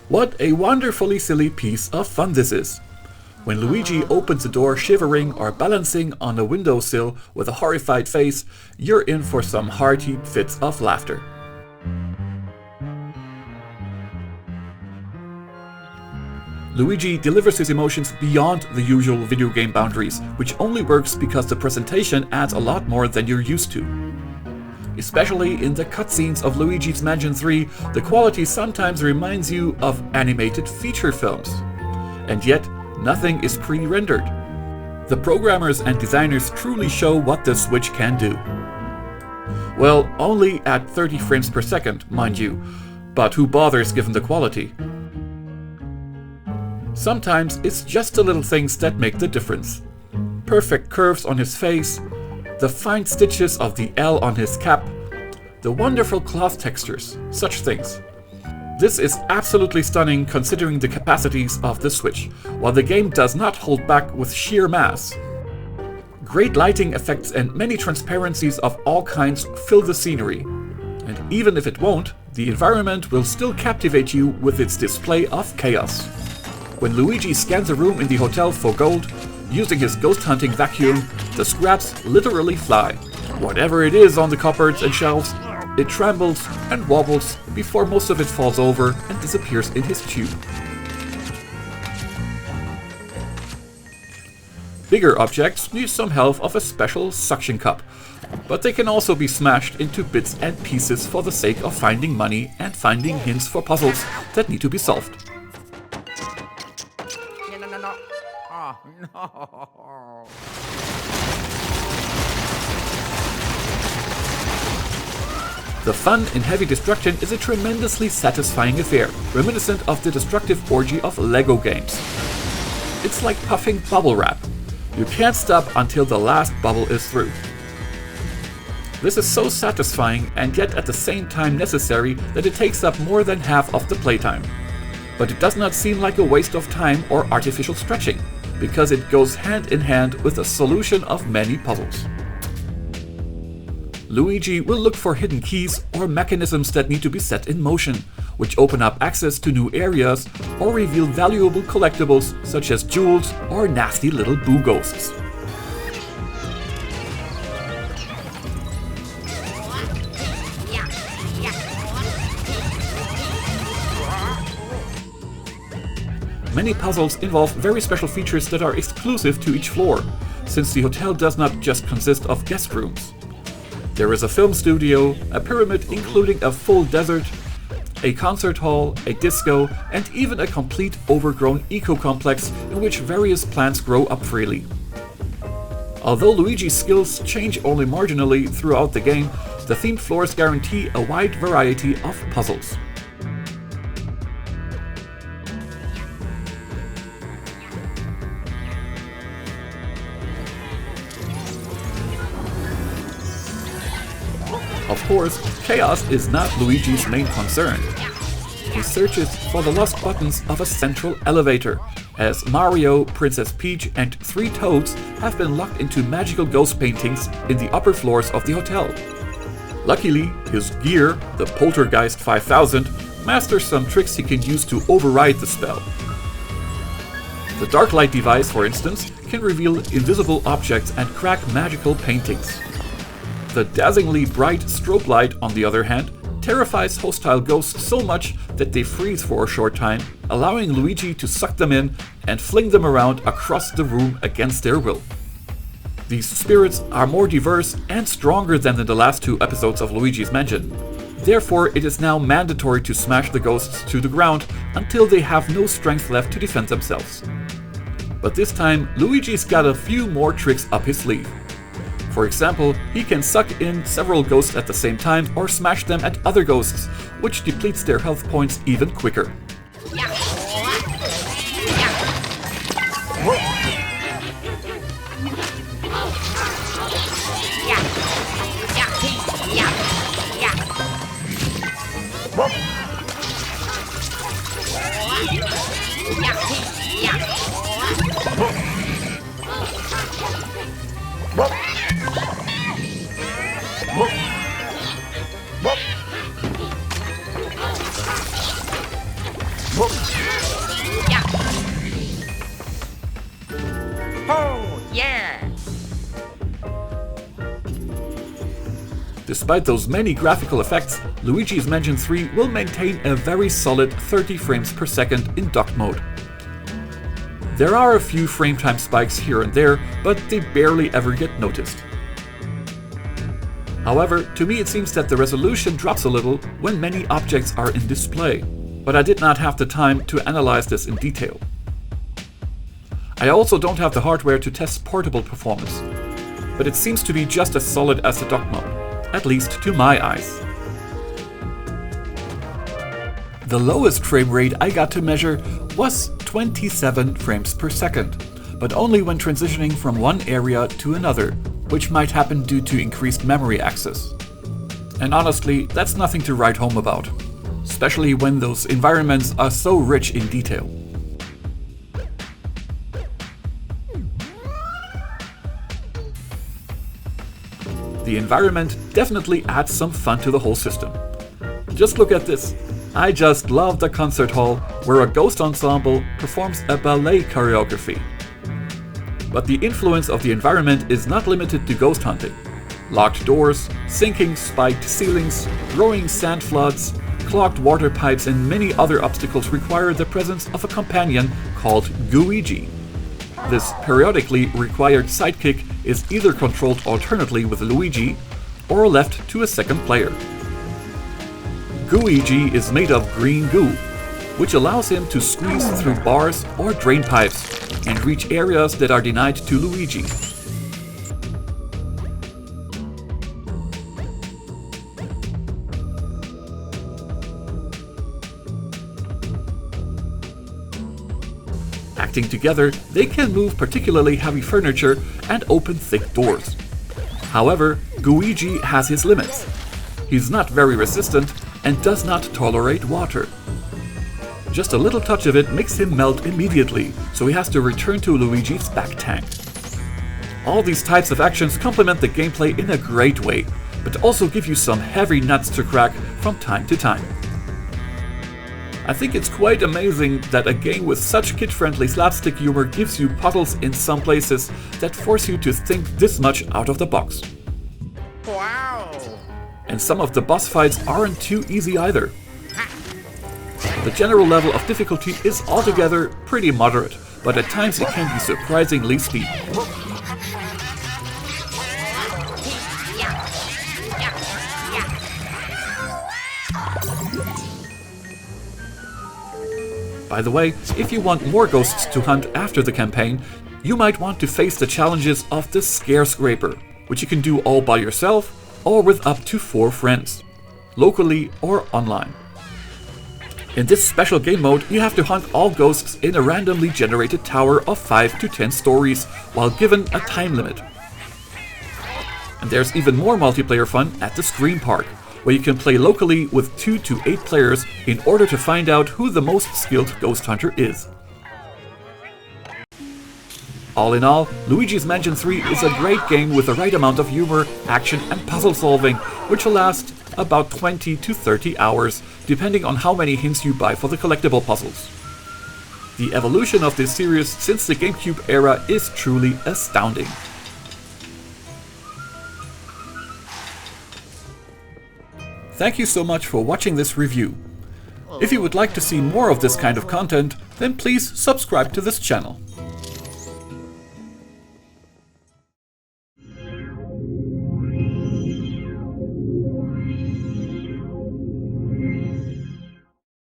What a wonderfully silly piece of fun this is. When Luigi opens the door shivering or balancing on a windowsill with a horrified face, you're in for some hearty fits of laughter. Luigi delivers his emotions beyond the usual video game boundaries, which only works because the presentation adds a lot more than you're used to. Especially in the cutscenes of Luigi's Mansion 3, the quality sometimes reminds you of animated feature films. And yet, nothing is pre-rendered. The programmers and designers truly show what the Switch can do. Well, only at 30 frames per second, mind you, but who bothers given the quality? Sometimes it's just the little things that make the difference. Perfect curves on his face, the fine stitches of the L on his cap, the wonderful cloth textures, such things. This is absolutely stunning considering the capacities of the Switch, while the game does not hold back with sheer mass. Great lighting effects and many transparencies of all kinds fill the scenery. And even if it won't, the environment will still captivate you with its display of chaos. When Luigi scans a room in the hotel for gold, using his ghost hunting vacuum, the scraps literally fly. Whatever it is on the cupboards and shelves, it trembles and wobbles before most of it falls over and disappears in his tube. Bigger objects need some help of a special suction cup, but they can also be smashed into bits and pieces for the sake of finding money and finding hints for puzzles that need to be solved. No. Oh, no. The fun in Heavy Destruction is a tremendously satisfying affair, reminiscent of the destructive orgy of Lego games. It's like puffing bubble wrap. You can't stop until the last bubble is through. This is so satisfying and yet at the same time necessary that it takes up more than half of the playtime. But it does not seem like a waste of time or artificial stretching, because it goes hand in hand with the solution of many puzzles. Luigi will look for hidden keys or mechanisms that need to be set in motion, which open up access to new areas or reveal valuable collectibles such as jewels or nasty little boo ghosts. Many puzzles involve very special features that are exclusive to each floor, since the hotel does not just consist of guest rooms. There is a film studio, a pyramid including a full desert, a concert hall, a disco, and even a complete overgrown eco-complex in which various plants grow up freely. Although Luigi's skills change only marginally throughout the game, the themed floors guarantee a wide variety of puzzles. Of course, chaos is not Luigi's main concern. He searches for the lost buttons of a central elevator, as Mario, Princess Peach, and 3 Toads have been locked into magical ghost paintings in the upper floors of the hotel. Luckily, his gear, the Poltergeist 5000, masters some tricks he can use to override the spell. The Darklight device, for instance, can reveal invisible objects and crack magical paintings. The dazzlingly bright strobe light, on the other hand, terrifies hostile ghosts so much that they freeze for a short time, allowing Luigi to suck them in and fling them around across the room against their will. These spirits are more diverse and stronger than in the last 2 episodes of Luigi's Mansion. Therefore, it is now mandatory to smash the ghosts to the ground until they have no strength left to defend themselves. But this time, Luigi's got a few more tricks up his sleeve. For example, he can suck in several ghosts at the same time or smash them at other ghosts, which depletes their health points even quicker. Oh, yeah! Despite those many graphical effects, Luigi's Mansion 3 will maintain a very solid 30 frames per second in dock mode. There are a few frame time spikes here and there, but they barely ever get noticed. However, to me it seems that the resolution drops a little when many objects are in display, but I did not have the time to analyze this in detail. I also don't have the hardware to test portable performance, but it seems to be just as solid as the dock mode. At least to my eyes. The lowest frame rate I got to measure was 27 frames per second, but only when transitioning from one area to another, which might happen due to increased memory access. And honestly, that's nothing to write home about, especially when those environments are so rich in detail. The environment definitely adds some fun to the whole system. Just look at this. I just love the concert hall where a ghost ensemble performs a ballet choreography. But the influence of the environment is not limited to ghost hunting. Locked doors, sinking spiked ceilings, growing sand floods, clogged water pipes and many other obstacles require the presence of a companion called Luigi. This periodically required sidekick is either controlled alternately with Luigi or left to a second player. Luigi is made of green goo, which allows him to squeeze through bars or drain pipes and reach areas that are denied to Luigi. Acting together, they can move particularly heavy furniture and open thick doors. However, Luigi has his limits. He's not very resistant and does not tolerate water. Just a little touch of it makes him melt immediately, so he has to return to Luigi's back tank. All these types of actions complement the gameplay in a great way, but also give you some heavy nuts to crack from time to time. I think it's quite amazing that a game with such kid-friendly slapstick humor gives you puzzles in some places that force you to think this much out of the box. Wow! And some of the boss fights aren't too easy either. The general level of difficulty is altogether pretty moderate, but at times it can be surprisingly steep. By the way, if you want more ghosts to hunt after the campaign, you might want to face the challenges of the Scare Scraper, which you can do all by yourself or with up to 4 friends, locally or online. In this special game mode, you have to hunt all ghosts in a randomly generated tower of 5 to 10 stories while given a time limit. And there's even more multiplayer fun at the Scream Park, where you can play locally with 2 to 8 players in order to find out who the most skilled ghost hunter is. All in all, Luigi's Mansion 3 is a great game with the right amount of humor, action and puzzle solving, which will last about 20 to 30 hours, depending on how many hints you buy for the collectible puzzles. The evolution of this series since the GameCube era is truly astounding. Thank you so much for watching this review. If you would like to see more of this kind of content, then please subscribe to this channel.